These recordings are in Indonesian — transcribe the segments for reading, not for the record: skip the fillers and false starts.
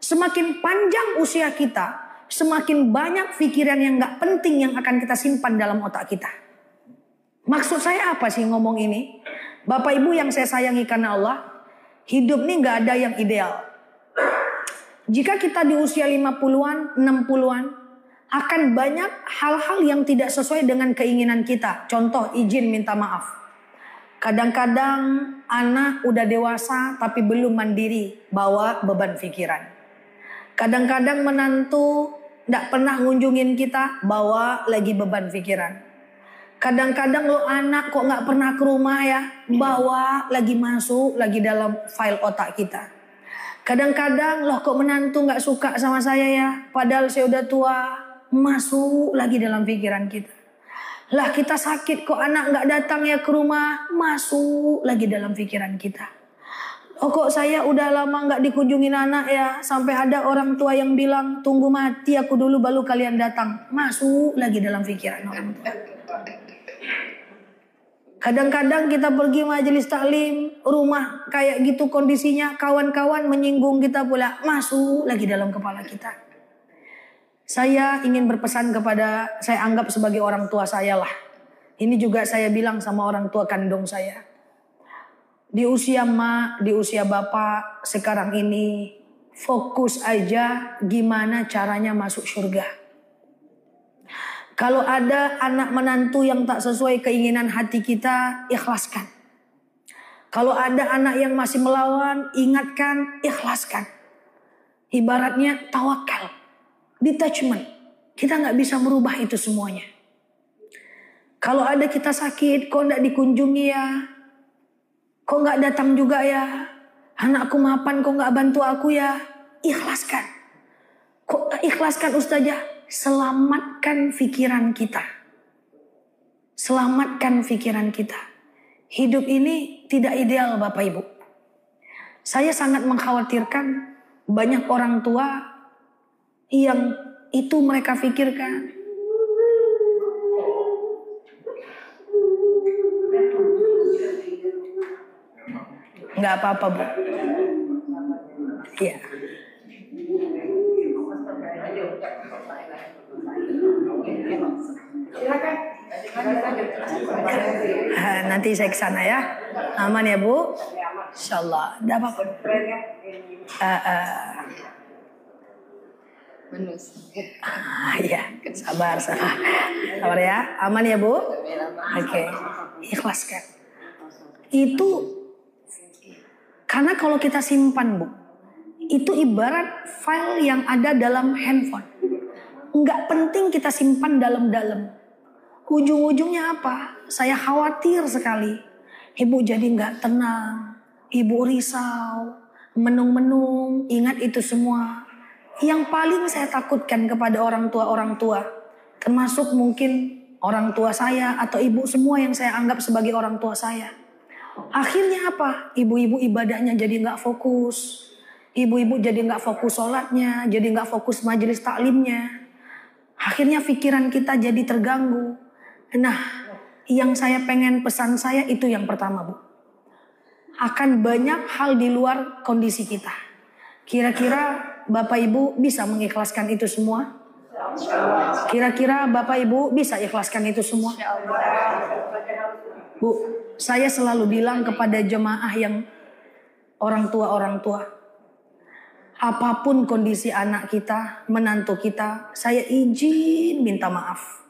Semakin panjang usia kita, semakin banyak pikiran yang gak penting yang akan kita simpan dalam otak kita. Maksud saya apa sih ngomong ini? Bapak Ibu yang saya sayangi karena Allah, hidup ini gak ada yang ideal. Jika kita di usia 50-an, 60-an, akan banyak hal-hal yang tidak sesuai dengan keinginan kita. Contoh, izin minta maaf. Kadang-kadang anak udah dewasa tapi belum mandiri, bawa beban pikiran. Kadang-kadang menantu tidak pernah ngunjungin kita, bawa lagi beban pikiran. Kadang-kadang lo anak kok gak pernah ke rumah ya, bawa lagi masuk lagi dalam file otak kita. Kadang-kadang loh kok menantu gak suka sama saya ya, padahal saya udah tua, masuk lagi dalam pikiran kita. Lah kita sakit kok anak gak datang ya ke rumah, masuk lagi dalam pikiran kita. Oh kok saya udah lama gak dikunjungin anak ya, sampai ada orang tua yang bilang tunggu mati aku dulu baru kalian datang, masuk lagi dalam pikiran orang tua. Kadang-kadang kita pergi majelis taklim, rumah kayak gitu kondisinya, kawan-kawan menyinggung kita pula, masuk lagi dalam kepala kita. Saya ingin berpesan kepada, saya anggap sebagai orang tua saya lah. Ini juga saya bilang sama orang tua kandung saya. Di usia mak, di usia bapak sekarang ini, fokus aja gimana caranya masuk surga. Kalau ada anak menantu yang tak sesuai keinginan hati kita, ikhlaskan. Kalau ada anak yang masih melawan, ingatkan, ikhlaskan. Ibaratnya tawakal, detachment. Kita gak bisa merubah itu semuanya. Kalau ada kita sakit, kok gak dikunjungi ya? Kok gak datang juga ya? Anakku mapan kok gak bantu aku ya? Ikhlaskan. Kok gak ikhlaskan Ustazah? Selamatkan pikiran kita. Selamatkan pikiran kita. Hidup ini tidak ideal Bapak Ibu. Saya sangat mengkhawatirkan banyak orang tua yang itu mereka pikirkan. Nggak apa-apa Bu. Iya. Nanti saya ke sana ya. Aman ya Bu? Insyaallah. Enggak apa-apa. Iya, sabar ya. Aman ya Bu? Oke. Ikhlaskan. Itu karena kalau kita simpan Bu, itu ibarat file yang ada dalam handphone. Nggak penting kita simpan dalam-dalam. Ujung-ujungnya apa? Saya khawatir sekali. Ibu jadi nggak tenang. Ibu risau. Menung-menung. Ingat itu semua. Yang paling saya takutkan kepada orang tua. Termasuk mungkin orang tua saya atau ibu semua yang saya anggap sebagai orang tua saya. Akhirnya apa? Ibu-ibu ibadahnya jadi nggak fokus. Ibu-ibu jadi nggak fokus sholatnya. Jadi nggak fokus majelis taklimnya. Akhirnya pikiran kita jadi terganggu. Nah, yang saya pengen pesan saya itu yang pertama Bu. Akan banyak hal di luar kondisi kita. Kira-kira Bapak Ibu bisa mengikhlaskan itu semua? Kira-kira Bapak Ibu bisa ikhlaskan itu semua? Bu, saya selalu bilang kepada jemaah yang orang tua. Apapun kondisi anak kita, menantu kita, saya izin minta maaf.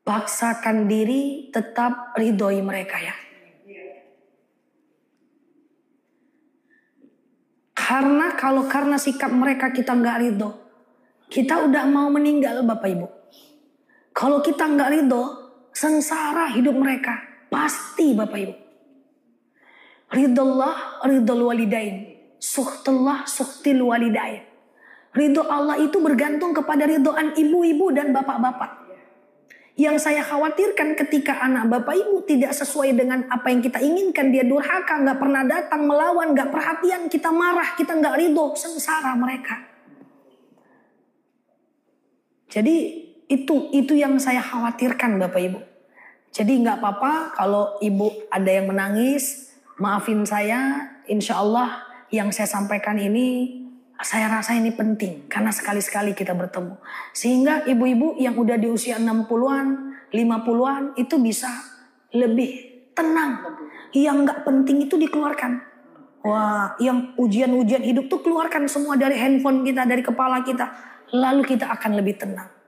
Paksakan diri tetap ridhoi mereka ya. Karena sikap mereka kita nggak ridho, kita udah mau meninggal Bapak Ibu. Kalau kita nggak ridho, sengsara hidup mereka pasti Bapak Ibu. Ridullah ridul walidain, suhtullah suhtil walidain. Ridho Allah itu bergantung kepada ridhoan ibu-ibu dan bapak-bapak. Yang saya khawatirkan ketika anak Bapak Ibu tidak sesuai dengan apa yang kita inginkan, dia durhaka, nggak pernah datang, melawan, nggak perhatian, kita marah, kita nggak ridho, sengsara mereka. Jadi itu yang saya khawatirkan Bapak Ibu. Jadi nggak apa-apa kalau ibu ada yang menangis, maafin saya. Insya Allah yang saya sampaikan ini Saya rasa ini penting karena sekali-sekali kita bertemu. Sehingga ibu-ibu yang udah di usia 60-an, 50-an itu bisa lebih tenang. Yang gak penting itu dikeluarkan. Wah, yang ujian-ujian hidup tuh keluarkan semua dari handphone kita, dari kepala kita. Lalu kita akan lebih tenang.